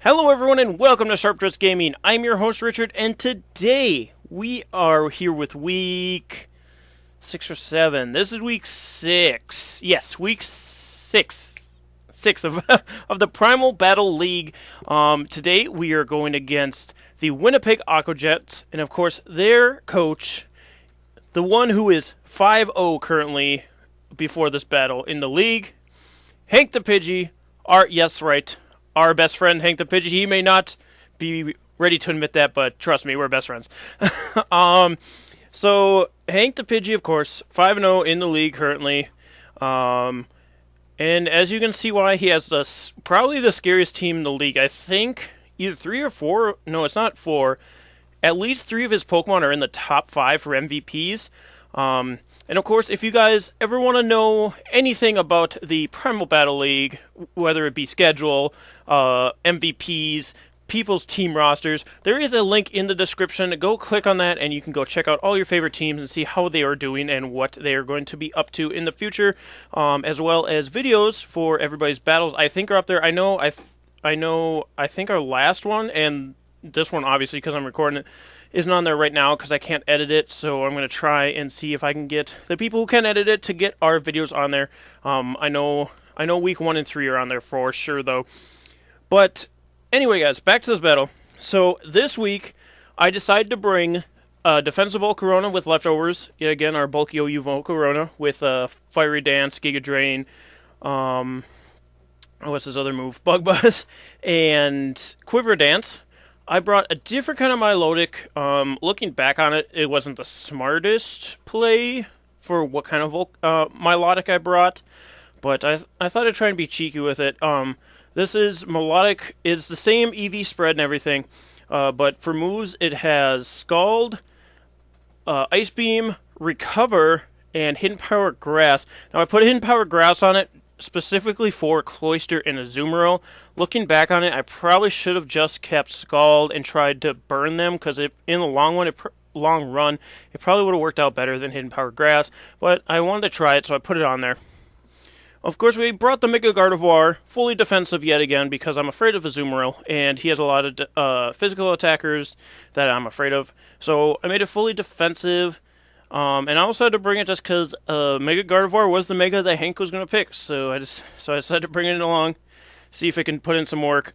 Hello everyone and welcome to Sharp Dress Gaming. I'm your host Richard and today we are here with week 6 or 7. This is week 6. Yes, week 6. 6 of, of the Primal Battle League. Today we are going against the Winnipeg Aqua Jets and of course their coach, the one who is 5-0 currently before this battle in the league, Hank The Pidgey. Our best friend, Hank The Pidgey. He may not be ready to admit that, but trust me, we're best friends. So, Hank The Pidgey, of course, 5-0 in the league currently. And as you can see why, he has probably the scariest team in the league. I think either 3 or 4. No, it's not 4. At least 3 of his Pokemon are in the top 5 for MVPs. And of course, if you guys ever want to know anything about the Primal Battle League, whether it be schedule, MVPs, people's team rosters, there is a link in the description. Go click on that and you can go check out all your favorite teams and see how they are doing and what they are going to be up to in the future, as well as videos for everybody's battles. I think are up there. I think our last one and this one, obviously, because I'm recording it, isn't on there right now because I can't edit it, so I'm going to try and see if I can get the people who can edit it to get our videos on there. I know week 1 and 3 are on there for sure, though. But anyway, guys, back to this battle. So this week, I decided to bring defensive Volcarona with leftovers. Yet again, our bulky OU Volcarona with Fiery Dance, Giga Drain, what's his other move? Bug Buzz, and Quiver Dance. I brought a different kind of Milotic. Looking back on it, it wasn't the smartest play for what kind of Milotic I brought, but I thought I'd try and be cheeky with it. This is Milotic. It's the same EV spread and everything, but for moves it has Scald, Ice Beam, Recover, and Hidden Power Grass. Now I put Hidden Power Grass on it specifically for Cloyster and Azumarill. Looking back on it, I probably should have just kept Scald and tried to burn them, because in the long run, it probably would have worked out better than Hidden Power Grass, but I wanted to try it, so I put it on there. Of course, we brought the Mega Gardevoir, fully defensive yet again, because I'm afraid of Azumarill, and he has a lot of physical attackers that I'm afraid of, so I made it fully defensive. And I also had to bring it just because Mega Gardevoir was the Mega that Hank was going to pick, so I decided to bring it along, see if it can put in some work.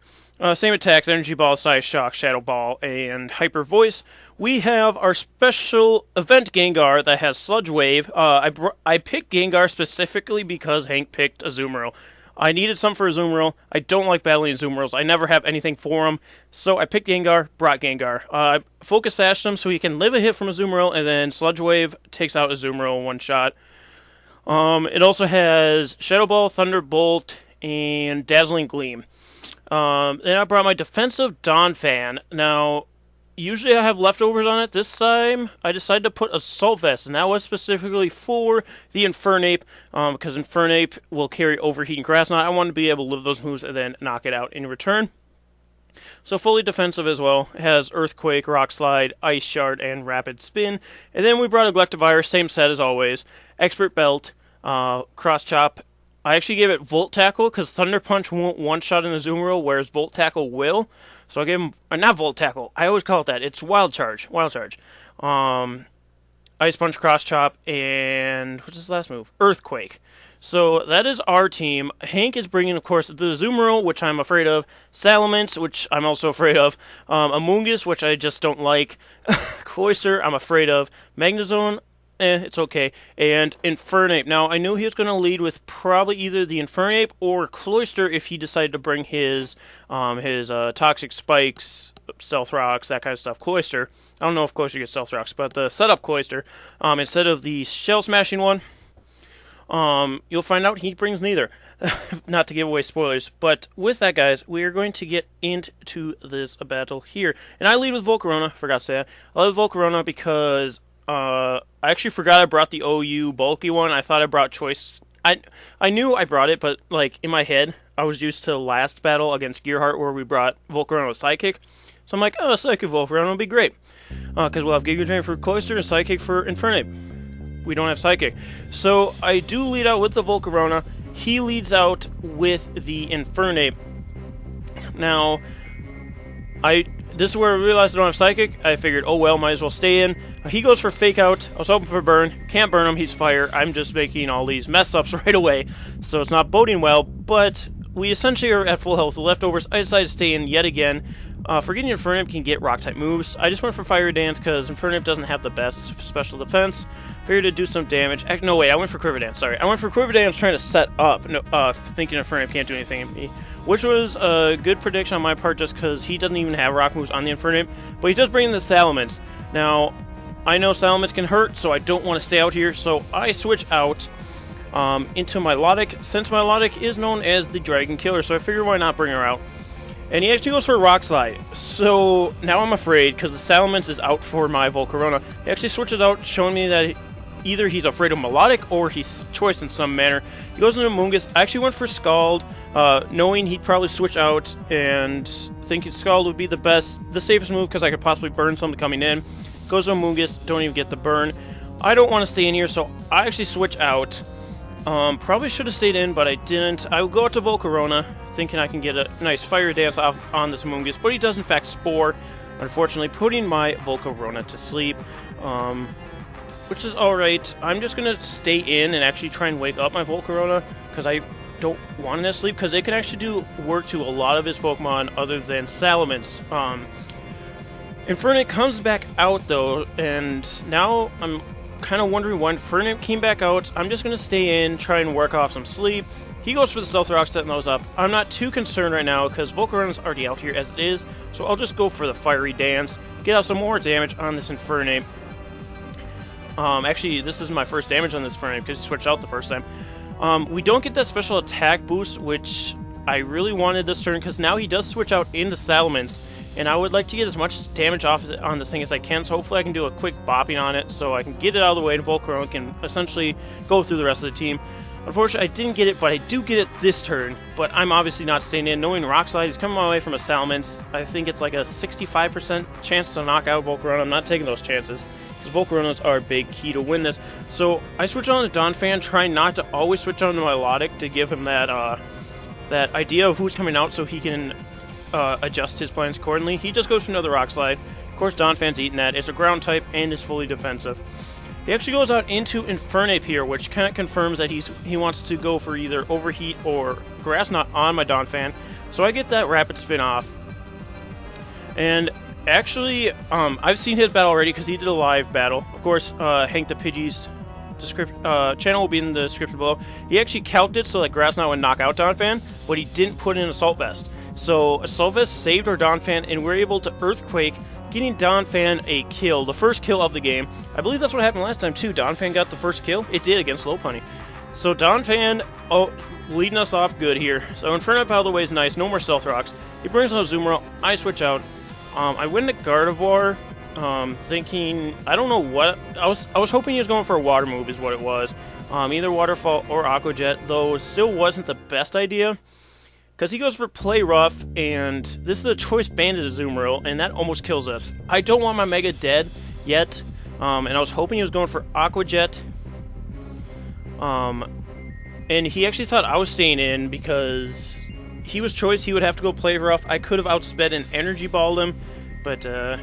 Same attacks: Energy Ball, Size Shock, Shadow Ball, and Hyper Voice. We have our special event Gengar that has Sludge Wave. I picked Gengar specifically because Hank picked Azumarill. I needed some for Azumarill. I don't like battling Azumarills. I never have anything for him. So I picked Gengar, brought Gengar. I Focus Sashed him so he can live a hit from Azumarill, and then Sludge Wave takes out Azumarill one shot. It also has Shadow Ball, Thunderbolt, and Dazzling Gleam. Then I brought my defensive Donphan. Now, usually I have leftovers on it. This time, I decided to put Assault Vest, and that was specifically for the Infernape, because Infernape will carry Overheat and Grass Knot. I wanted to be able to live those moves and then knock it out in return. So fully defensive as well. It has Earthquake, Rock Slide, Ice Shard, and Rapid Spin. And then we brought a Electivire, same set as always. Expert Belt, Cross Chop. I actually gave it Volt Tackle because Thunder Punch won't one-shot an Azumarill, whereas Volt Tackle will. So I gave him, not Volt Tackle, I always call it that. It's Wild Charge. Ice Punch, Cross Chop, and what's his last move? Earthquake. So that is our team. Hank is bringing, of course, the Azumarill, which I'm afraid of. Salamence, which I'm also afraid of. Amoonguss, which I just don't like. Cloyster, I'm afraid of. Magnezone, it's okay. And Infernape. Now, I knew he was going to lead with probably either the Infernape or Cloyster if he decided to bring his Toxic Spikes, Stealth Rocks, that kind of stuff. Cloyster. I don't know if Cloyster gets Stealth Rocks, but the setup Cloyster, instead of the Shell Smashing one, you'll find out he brings neither. Not to give away spoilers. But with that, guys, we are going to get into this battle here. And I lead with Volcarona. Forgot to say that. I lead with Volcarona because I actually forgot I brought the OU bulky one. I thought I brought Choice. I knew I brought it, but like in my head, I was used to the last battle against Gearheart where we brought Volcarona with Psychic. So I'm like, oh, Psychic Volcarona will be great. Because we'll have Giga Drain for Cloyster and Psychic for Infernape. We don't have Psychic. So I do lead out with the Volcarona. He leads out with the Infernape. Now, This is where I realized I don't have Psychic. I figured, oh well, might as well stay in. He goes for Fake Out. I was hoping for Burn. Can't burn him, he's Fire. I'm just making all these mess-ups right away, so it's not boding well, but we essentially are at full health. The leftovers, I decided to stay in yet again. Forgetting Infernip can get Rock-type moves. I just went for Fire Dance because Infernip doesn't have the best special defense. Figured to do some damage. No, wait, I went for Quiver Dance, sorry. I went for Quiver Dance trying to set up, thinking Infernip can't do anything to me, which was a good prediction on my part just because he doesn't even have rock moves on the Infernip, but he does bring in the Salamence. Now, I know Salamence can hurt, so I don't want to stay out here, so I switch out into Milotic, since Milotic is known as the Dragon Killer, so I figured why not bring her out. And he actually goes for a Rock Slide, so now I'm afraid, because the Salamence is out for my Volcarona. He actually switches out, showing me that either he's afraid of Milotic or he's choice in some manner. He goes into Mungus. I actually went for Scald, knowing he'd probably switch out and thinking Scald would be the safest move because I could possibly burn something coming in. Goes to Mungus, don't even get the burn. I don't want to stay in here, so I actually switch out. Probably should have stayed in, but I didn't. I will go out to Volcarona, thinking I can get a nice Fire Dance off on this Mungus, but he does in fact Spore, unfortunately putting my Volcarona to sleep. Which is alright. I'm just going to stay in and actually try and wake up my Volcarona, because I don't want it to sleep, because it can actually do work to a lot of his Pokemon other than Salamence. Infernape comes back out, though, and now I'm kind of wondering why Infernape came back out. I'm just going to stay in, try and work off some sleep. He goes for the Stealth Rock, setting those up. I'm not too concerned right now, because Volcarona's already out here as it is, so I'll just go for the Fiery Dance, get out some more damage on this Infernape. Actually, this is my first damage on this Infernape because he switched out the first time. We don't get that special attack boost, which I really wanted this turn because now he does switch out into Salamence, and I would like to get as much damage off on this thing as I can, so hopefully I can do a quick bopping on it so I can get it out of the way and Volcarona can essentially go through the rest of the team. Unfortunately, I didn't get it, but I do get it this turn, but I'm obviously not staying in. Knowing Rock Slide is coming my way from a Salamence, I think it's like a 65% chance to knock out Volcarona. I'm not taking those chances. Volcaronas are a big key to win this. So I switch on to Donphan, trying not to always switch on to Milotic to give him that that idea of who's coming out so he can adjust his plans accordingly. He just goes for another Rock Slide. Of course, Donphan's eating that. It's a ground type and is fully defensive. He actually goes out into Infernape here, which kind of confirms that he wants to go for either Overheat or Grass Knot on my Donphan. So I get that Rapid Spin off. And actually, I've seen his battle already because he did a live battle. Of course, Hank The Pidgey's channel will be in the description below. He actually calced it so that Grass Knot would knock out Donphan, but he didn't put in Assault Vest. So Assault Vest saved our Donphan, and we're able to Earthquake, getting Donphan a kill, the first kill of the game. I believe that's what happened last time too. Donphan got the first kill. It did against Lopunny. So Donphan, leading us off good here. So Infernape out of the way is nice. No more Stealth Rocks. He brings out Azumarill. I switch out. I went to Gardevoir, thinking, I don't know what, I was hoping he was going for a Water move is what it was. Either Waterfall or Aqua Jet, though it still wasn't the best idea. Because he goes for Play Rough, and this is a Choice Banded Azumarill, and that almost kills us. I don't want my Mega dead yet, and I was hoping he was going for Aqua Jet. And he actually thought I was staying in because he was Choice, he would have to go Play Rough. I could have outsped and Energy Balled him, but of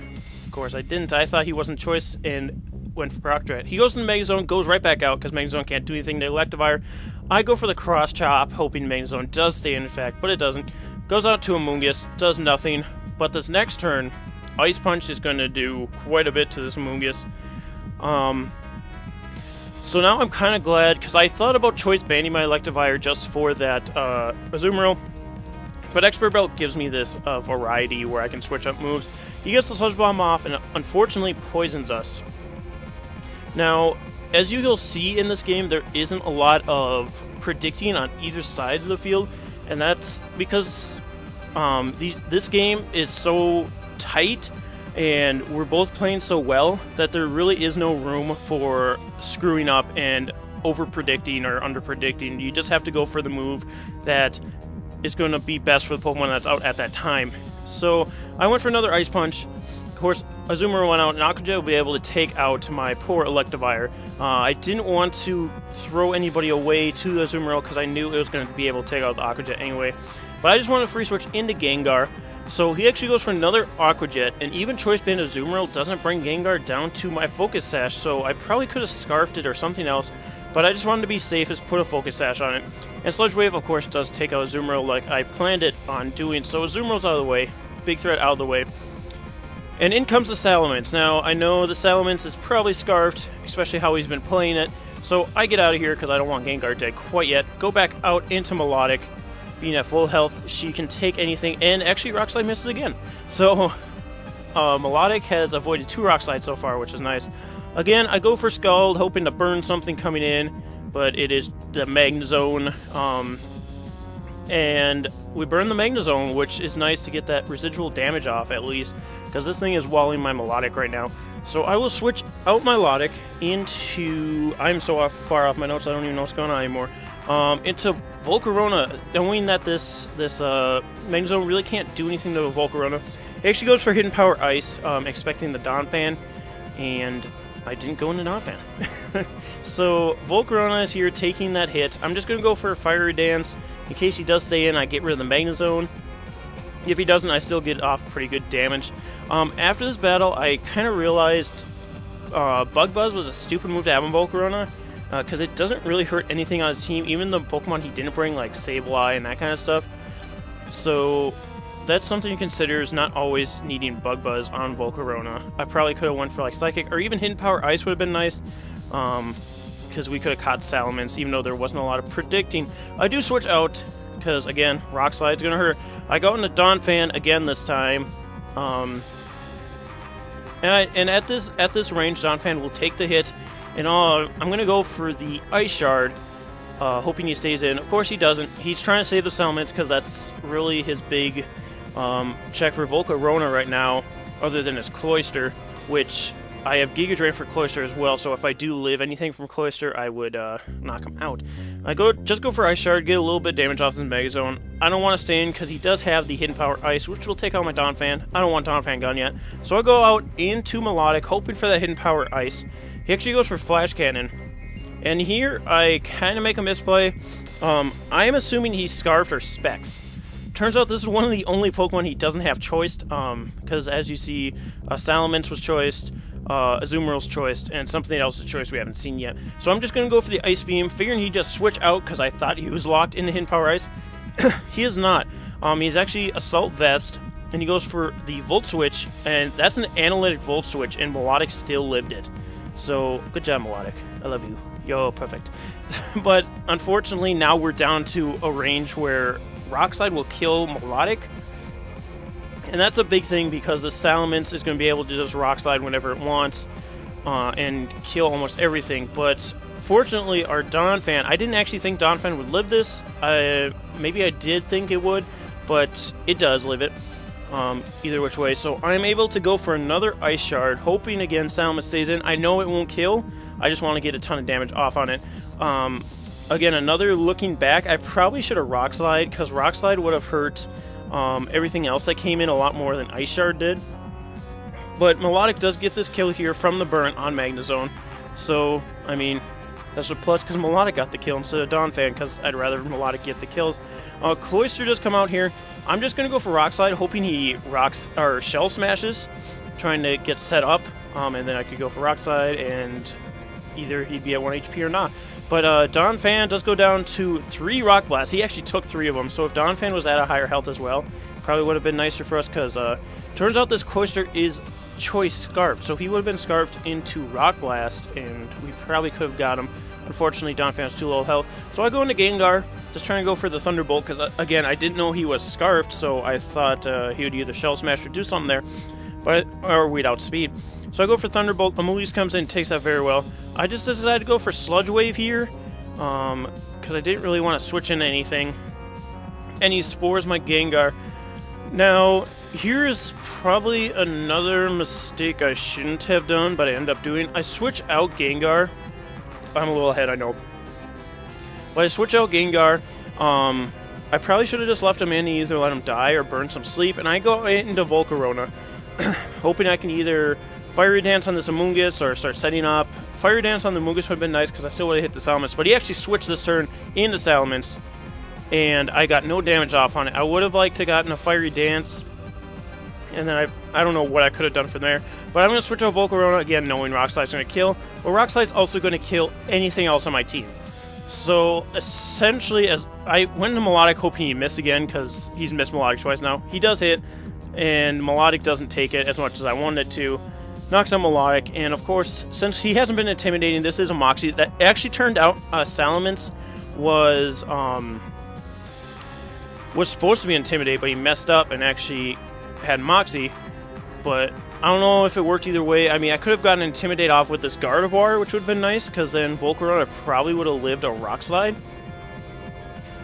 course I didn't. I thought he wasn't Choice and went for Aqua Jet. He goes in the Mega Zone, goes right back out because Mega Zone can't do anything to Electivire. I go for the Cross Chop, hoping Mega Zone does stay in fact, but it doesn't. Goes out to a Mungus, does nothing. But this next turn, Ice Punch is going to do quite a bit to this Mungus. So now I'm kind of glad, because I thought about Choice banning my Electivire just for that Azumarill. But Expert Belt gives me this variety where I can switch up moves. He gets the Sludge Bomb off and unfortunately poisons us. Now, as you will see in this game, there isn't a lot of predicting on either sides of the field, and that's because this game is so tight and we're both playing so well that there really is no room for screwing up and over-predicting or under-predicting. You just have to go for the move that is going to be best for the Pokemon that's out at that time. So I went for another Ice Punch. Of course, Azumarill went out, and Aqua Jet will be able to take out my poor Electivire. I didn't want to throw anybody away to Azumarill because I knew it was going to be able to take out the Aqua Jet anyway. But I just wanted to free switch into Gengar. So he actually goes for another Aqua Jet, and even Choice Band of Azumarill doesn't bring Gengar down to my Focus Sash, so I probably could have Scarfed it or something else, but I just wanted to be safe, just put a Focus Sash on it. And Sludge Wave, of course, does take out Azumarill like I planned it on doing, so Azumarill's out of the way, big threat out of the way. And in comes the Salamence. Now, I know the Salamence is probably Scarfed, especially how he's been playing it, so I get out of here because I don't want Gengar dead quite yet. Go back out into Melodic. Being at full health, she can take anything, and actually Rock Slide misses again. So, Melodic has avoided 2 Rock Slides so far, which is nice. Again, I go for Scald, hoping to burn something coming in, but it is the Magnezone. And we burn the Magnezone, which is nice to get that residual damage off at least, because this thing is walling my Melodic right now. So I will switch out Melodic into... I'm so far off my notes, I don't even know what's going on anymore. Into Volcarona, knowing that this Magnezone really can't do anything to Volcarona. He actually goes for Hidden Power Ice, expecting the Donphan, and I didn't go into Donphan. So Volcarona is here taking that hit. I'm just going to go for a Fiery Dance. In case he does stay in, I get rid of the Magnezone. If he doesn't, I still get off pretty good damage. After this battle, I kind of realized Bug Buzz was a stupid move to have on Volcarona, because it doesn't really hurt anything on his team, even the Pokemon he didn't bring, like Sableye and that kind of stuff. So that's something to consider, is not always needing Bug Buzz on Volcarona. I probably could have went for like Psychic, or even Hidden Power Ice would have been nice, because we could have caught Salamence, even though there wasn't a lot of predicting. I do switch out, because again, Rock Slide's going to hurt. I go into Donphan again this time, and at this range, Donphan will take the hit. And I'm going to go for the Ice Shard, hoping he stays in. Of course he doesn't. He's trying to save the Salamence because that's really his big check for Volcarona right now, other than his Cloyster, which I have Giga Drain for Cloyster as well, so if I do live anything from Cloyster, I would knock him out. I just go for Ice Shard, get a little bit of damage off his Megazone. I don't want to stay in because he does have the Hidden Power Ice, which will take out my Donphan. I don't want Donphan gone yet. So I go out into Melodic, hoping for that Hidden Power Ice. He actually goes for Flash Cannon. And here, I kind of make a misplay. I am assuming he's Scarfed or Specs. Turns out this is one of the only Pokemon he doesn't have choiced, because as you see, Salamence was choiced, Azumarill's choiced, and something else is choiced we haven't seen yet. So I'm just going to go for the Ice Beam, figuring he'd just switch out because I thought he was locked into Hidden Power Ice. He is not. He's actually Assault Vest, and he goes for the Volt Switch, and that's an Analytic Volt Switch, and Melodic still lived it. So, good job, Melodic. I love you. Yo, perfect. But, unfortunately, now we're down to a range where Rock Slide will kill Melodic. And that's a big thing because the Salamence is going to be able to just Rock Slide whenever it wants and kill almost everything. But, fortunately, our Donphan, I didn't actually think Donphan would live this. Maybe I did think it would, but it does live it. Either which way. So I'm able to go for another Ice Shard, hoping again Salamence stays in. I know it won't kill. I just want to get a ton of damage off on it. Again, another looking back, I probably should have Rock Slide, because Rock Slide would have hurt everything else that came in a lot more than Ice Shard did. But Melodic does get this kill here from the burn on Magnezone. So, I mean, that's a plus because Melodic got the kill instead of Donphan, because I'd rather Melodic get the kills. Cloyster does come out here. I'm just going to go for Rock Slide, hoping he Shell Smashes, trying to get set up, and then I could go for Rock Slide, and either he'd be at 1 HP or not. But Donphan does go down to 3 Rock Blasts. He actually took 3 of them, so if Donphan was at a higher health as well, probably would have been nicer for us, because turns out this Cloyster is Choice Scarfed, so he would have been Scarfed into Rock Blast, and we probably could have got him. Unfortunately, Donphan has too low health. So I go into Gengar, just trying to go for the Thunderbolt, because, again, I didn't know he was Scarfed, so I thought he would either Shell Smash or do something there, or we'd outspeed. So I go for Thunderbolt. Amulius comes in and takes that very well. I just decided to go for Sludge Wave here, because I didn't really want to switch into anything. And he Spores my Gengar. Now, here's probably another mistake I shouldn't have done, but I end up doing. I switch out Gengar. I'm a little ahead, I know. But I switch out Gengar. I probably should have just left him in and either let him die or burn some sleep. And I go into Volcarona, hoping I can either Fiery Dance on this Amoonguss or start setting up. Fiery Dance on the Amoonguss would have been nice because I still would have hit the Salamence. But he actually switched this turn into Salamence, and I got no damage off on it. I would have liked to gotten a Fiery Dance and then I don't know what I could have done from there. But I'm going to switch out Volcarona, again, knowing Rock Slide's going to kill. But Rock Slide's also going to kill anything else on my team. So, essentially, as I went into Melodic hoping he'd miss again, because he's missed Melodic twice now. He does hit, and Melodic doesn't take it as much as I wanted it to. Knocks out Melodic, and of course, since he hasn't been intimidating, this is a Moxie. That actually turned out Salamence was supposed to be Intimidate, but he messed up and actually had Moxie. But I don't know if it worked either way. I mean, I could have gotten Intimidate off with this Gardevoir, which would have been nice, because then Volcarona probably would have lived a Rock Slide.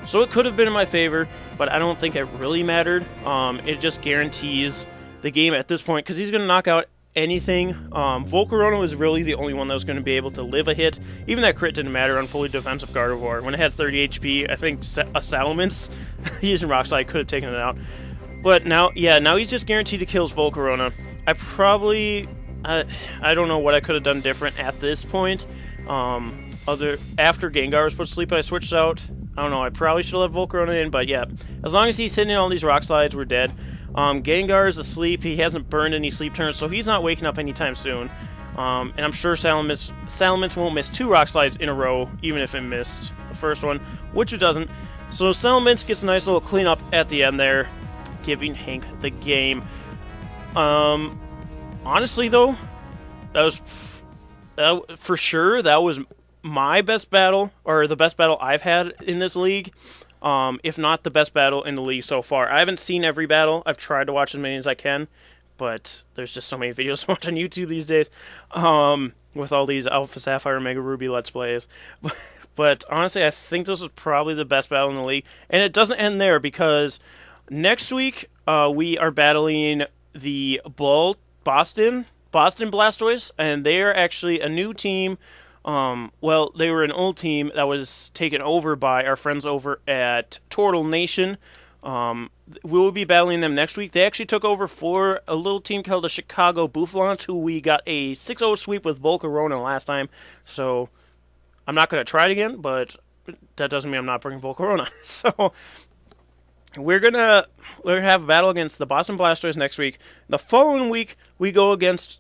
So it could have been in my favor, but I don't think it really mattered. It just guarantees the game at this point, because he's going to knock out anything. Volcarona was really the only one that was going to be able to live a hit. Even that crit didn't matter on fully defensive Gardevoir. When it had 30 HP, I think a Salamence using Rock Slide could have taken it out. But now, yeah, now he's just guaranteed to kill Volcarona. I probably, I don't know what I could have done different at this point. After Gengar was put to sleep, I switched out. I don't know, I probably should have left Volcarona in, but yeah. As long as he's hitting all these Rock Slides, we're dead. Gengar is asleep. He hasn't burned any sleep turns, so he's not waking up anytime soon. And I'm sure Salamence won't miss 2 Rock Slides in a row, even if it missed the first one, which it doesn't. So Salamence gets a nice little cleanup at the end there, giving Hank the game. Honestly, though, for sure, that was my best battle, or the best battle I've had in this league. If not the best battle in the league so far. I haven't seen every battle. I've tried to watch as many as I can, but there's just so many videos to watch on YouTube these days, with all these Alpha Sapphire, Mega Ruby Let's Plays. But honestly, I think this is probably the best battle in the league. And it doesn't end there, because next week we are battling the Boston Blastoise, and they are actually a new team. Well, they were an old team that was taken over by our friends over at Turtle Nation. We will be battling them next week. They actually took over for a little team called the Chicago Bouffalants, who we got a 6-0 sweep with Volcarona last time. So, I'm not going to try it again, but that doesn't mean I'm not bringing Volcarona. So, we're gonna have a battle against the Boston Blastoise next week. The following week, we go against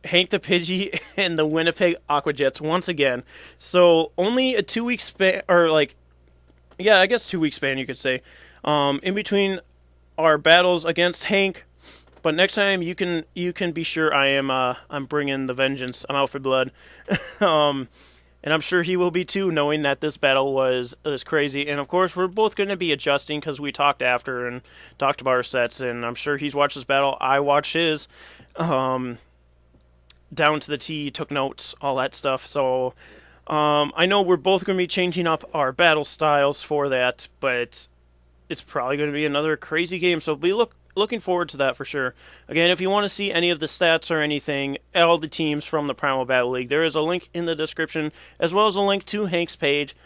Hank the Pidgey and the Winnipeg Aqua Jets once again. So only a 2-week span, or I guess 2-week span you could say, in between our battles against Hank. But next time you can be sure I'm bringing the vengeance. I'm out for blood, and I'm sure he will be too, knowing that this battle was crazy. And of course we're both going to be adjusting, because we talked after and talked about our sets, and I'm sure he's watched this battle. I watched his. Down to the T, took notes, all that stuff. So I know we're both going to be changing up our battle styles for that, but it's probably going to be another crazy game. So be looking forward to that for sure. Again, if you want to see any of the stats or anything, all the teams from the Primal Battle League, there is a link in the description, as well as a link to Hank's page.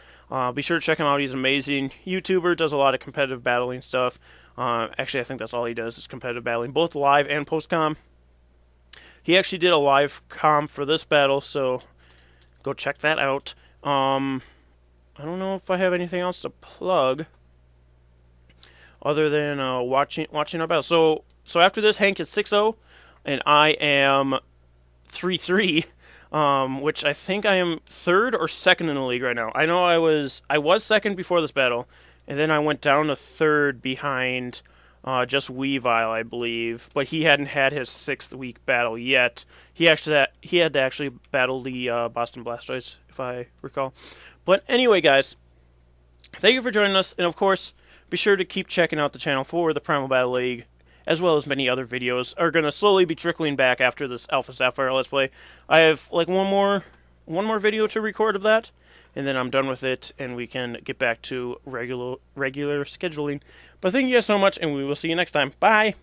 Be sure to check him out. He's amazing. YouTuber, does a lot of competitive battling stuff. Actually, I think that's all he does is competitive battling, both live and post-com. He actually did a live comm for this battle, so go check that out. I don't know if I have anything else to plug other than watching our battle. So after this, Hank is 6-0, and I am 3-3, which I think I am 3rd or 2nd in the league right now. I know I was 2nd before this battle, and then I went down to 3rd behind just Weavile, I believe, but he hadn't had his 6th week battle yet. He had to actually battle the Boston Blastoise, if I recall. But anyway, guys, thank you for joining us, and of course, be sure to keep checking out the channel for the Primal Battle League, as well as many other videos are going to slowly be trickling back after this Alpha Sapphire Let's Play. I have like one more video to record of that, and then I'm done with it, and we can get back to regular scheduling. But thank you guys so much, and we will see you next time. Bye!